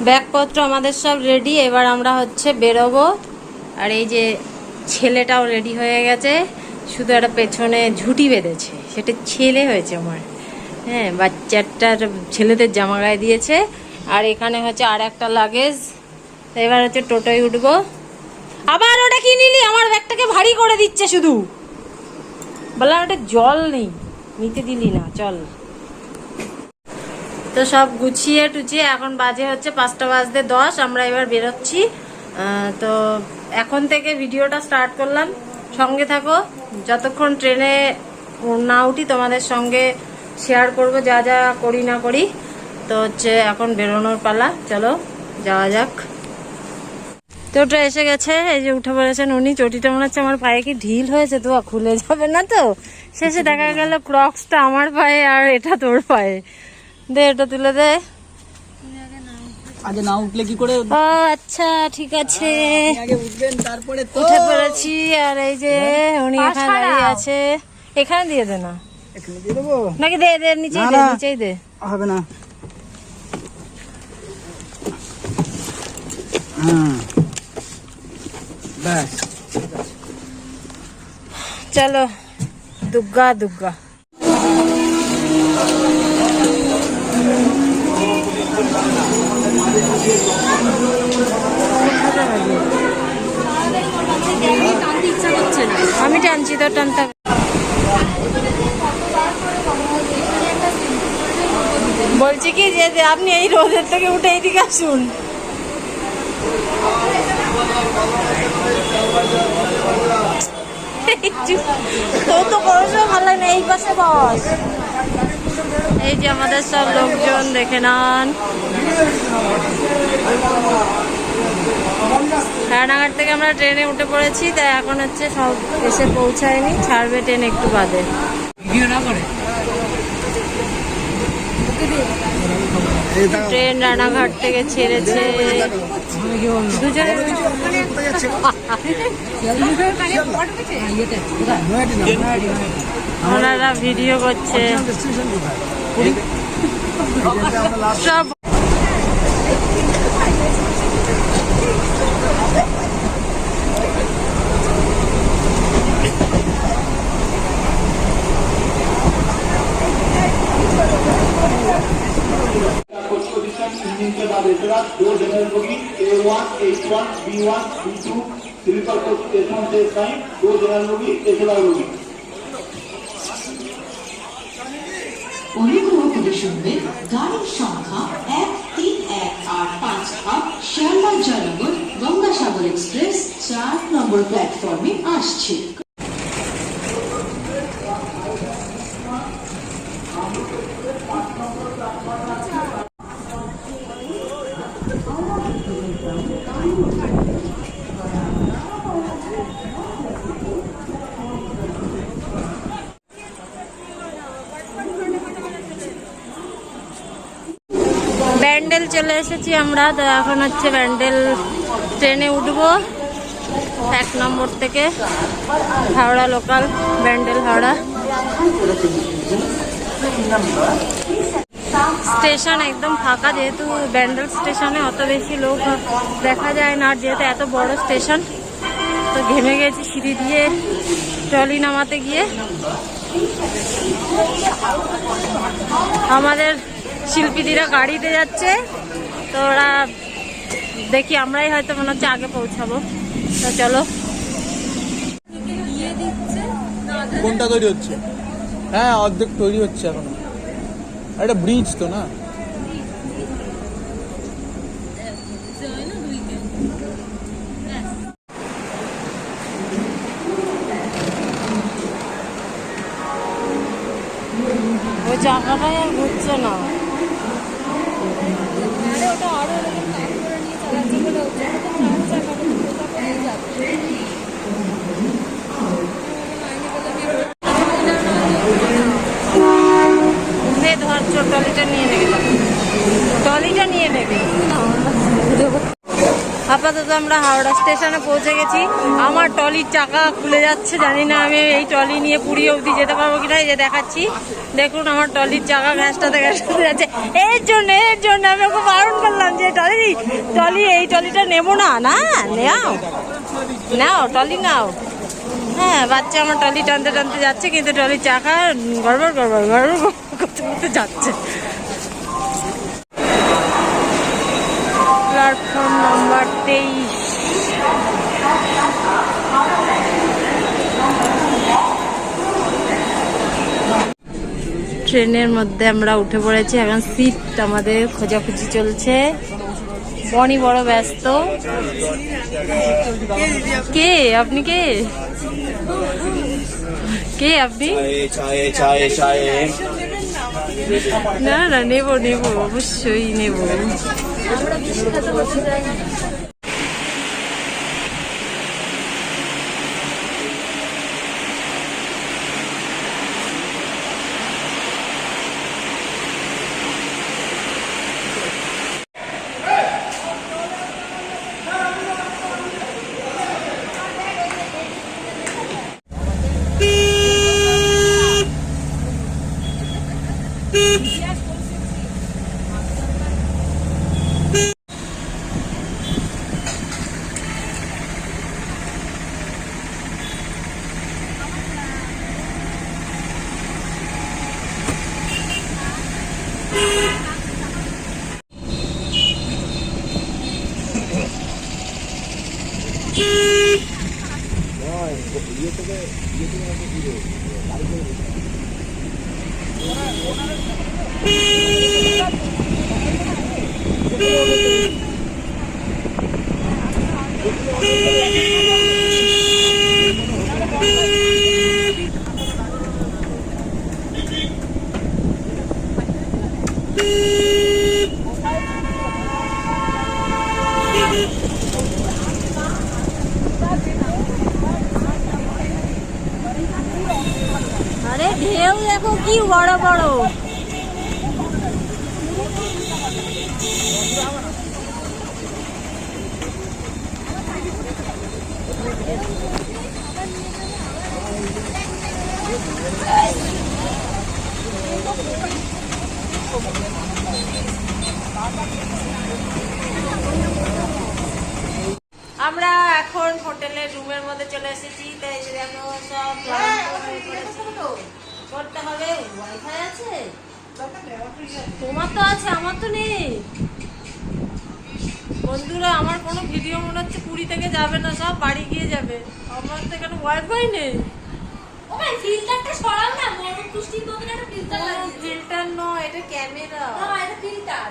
ব্যাগপত্র আমাদের সব রেডি, এবার আমরা হচ্ছে বেরোবো। আর এই যে ছেলেটাও রেডি হয়ে গেছে, শুধু একটা পেছনে ঝুঁটি বেঁধেছে, সেটা ছেলে হয়েছে আমার। হ্যাঁ, বাচ্চাটার ছেলেদের জামা গায়ে দিয়েছে। আর এখানে হচ্ছে আর একটা লাগেজ। এবার হচ্ছে টোটোয় উঠবো। আবার ওটা কি নিলি? আমার ব্যাগটাকে ভারী করে দিচ্ছে শুধু। বললাম ওটা জল নেই, নিতে দিলি না, চল। তো সব গুছিয়ে টুছিয়ে এখন বাজে হচ্ছে 5:10। আমরা এবার বেরোচ্ছি। তো এখন থেকে ভিডিওটা স্টার্ট করলাম, সঙ্গে থাকো। যতক্ষণ ট্রেনে না উঠি তোমাদের সঙ্গে শেয়ার করব যা যা করি না করি। তো হচ্ছে এখন বেরোনোর পালা, চলো যাওয়া যাক। তো ওটা এসে গেছে, এই যে উঠে পড়েছেন উনি। চটিটা মনে হচ্ছে আমার পায়ে কি ঢিল হয়েছে, তো খুলে যাবে না তো। শেষে দেখা গেল ক্রক্সটা আমার পায়ে আর এটা তোর পায়ে। দে, এটা তুলে দে। আগে না উঠলে কি করে? ও আচ্ছা, ঠিক আছে, আগে উঠবেন তারপরে তো। উঠে পড়েছি। আর এই যে উনি এখানে দাঁড়িয়ে আছে। এখানে দিয়ে দে না, এখানে দিয়ে দেবো নাকি? দে দে, নিচেই দে, নিচেই দে। হবে না। হুম, ব্যাস। চলো, দুগ্গা দুগ্গা। আমি টানছি তো, টানতে। বলছি কি যে আপনি এই রোদের থেকে উঠে এইদিকে আসুন। তোর তো কোনো ভালো না, এই পাশে বস। এই যে আমাদের সব লোকজন দেখে নেন। রানাঘাট থেকে আমরা ট্রেনে উঠে পড়েছি, তাই এখন হচ্ছে সব এসে পৌঁছায়নি, ছাড়বে ট্রেন একটু বাদে। ট্রেন রানাঘাট থেকে ছেড়েছে। দুজনে ওনারা ভিডিও করছে সব। दो general bogie A1, H1, B1, B2 sleeper coach station से साइन, दो जनरल बोगी एसएलआर बोगी। অনুগ্রহ করে শুনবেন গাড়ির সংখ্যা 13185 শিয়ালদা জয়নগর গঙ্গাসাগর এক্সপ্রেস 4 নম্বর প্ল্যাটফর্মে আসছে। ব্যান্ডেল চলে এসেছি আমরা। তো এখন হচ্ছে ব্যান্ডেল ট্রেনে উঠবো 1 নম্বর থেকে, হাওড়া লোকাল, ব্যান্ডেল হাওড়া স্টেশন। একদম ফাঁকা, যেহেতু ব্যান্ডেল স্টেশনে অত বেশি লোক দেখা যায় না, আর যেহেতু এত বড় স্টেশন। তো ঘেমে গেছি সিঁড়ি দিয়ে ট্রলি নামাতে গিয়ে। আমাদের শিল্পীদিরা গাড়িতে যাচ্ছে, তো ওরা দেখি আমরাই হয়তো মনে হচ্ছে আগে পৌঁছাবো। তো চলো। কোনটা তৈরি হচ্ছে? হ্যাঁ, অর্ধেক তৈরি হচ্ছে এখনো। একটা ব্রিজ তো না? ওই চাকাটাই আর ঘুরছে না। ধর ট্রলিটা নিয়ে নেবে, ট্রলিটা নিয়ে নেবে। আপাতত আমরা হাওড়া স্টেশনে পৌঁছে গেছি। আমার ট্রলির চাকা খুলে যাচ্ছে, জানি না আমি এই ট্রলি নিয়ে পুরী অবধি যেতে পারবো কিনা। এই যে দেখাচ্ছি, দেখুন আমার ট্রলির চাকা ঘাসটাতে যাচ্ছে। এর জন্য আমি ওকে বারণ করলাম যে টলি টলি এই টলিটা নেবো না, না নাও নাও টলি নাও। হ্যাঁ, বাচ্চা আমার টলি টানতে টানতে যাচ্ছে, কিন্তু টলির চাকা গড়বড় গড়বড় গড়বড় করতে করতে যাচ্ছে। Platform number 23। ট্রেনের মধ্যে আমরা উঠে পড়েছি, এখন সিট আমাদের খোঁজাখুঁজি চলছে। বনি বড় ব্যস্ত। কে আপনি? কে কে আপনি? না না, নেবো নেবো, অবশ্যই নেবো। আরে ঢেউ দেখো কি বড় বড়। আমরা এখন হোটেলের রুমের মধ্যে চলে এসেছি, তাই যে দেখো সব করতে হবে। ওয়াইফাই আছে? তোমার তো আছে, আমার তো নেই। বন্ধুরা, আমার কোনো ভিডিও মনে হচ্ছে পুরী থেকে যাবে না, সব বাড়ি গিয়ে যাবে। আমার তো এখানে ওয়াইফাই নেই। ওই ফিল্টারটা সরাও না, মরণ পুষ্টির মতন একটা ফিল্টার লাগিয়ে। ফিল্টার নয়, এটা ক্যামেরা। না, এটা ফিল্টার।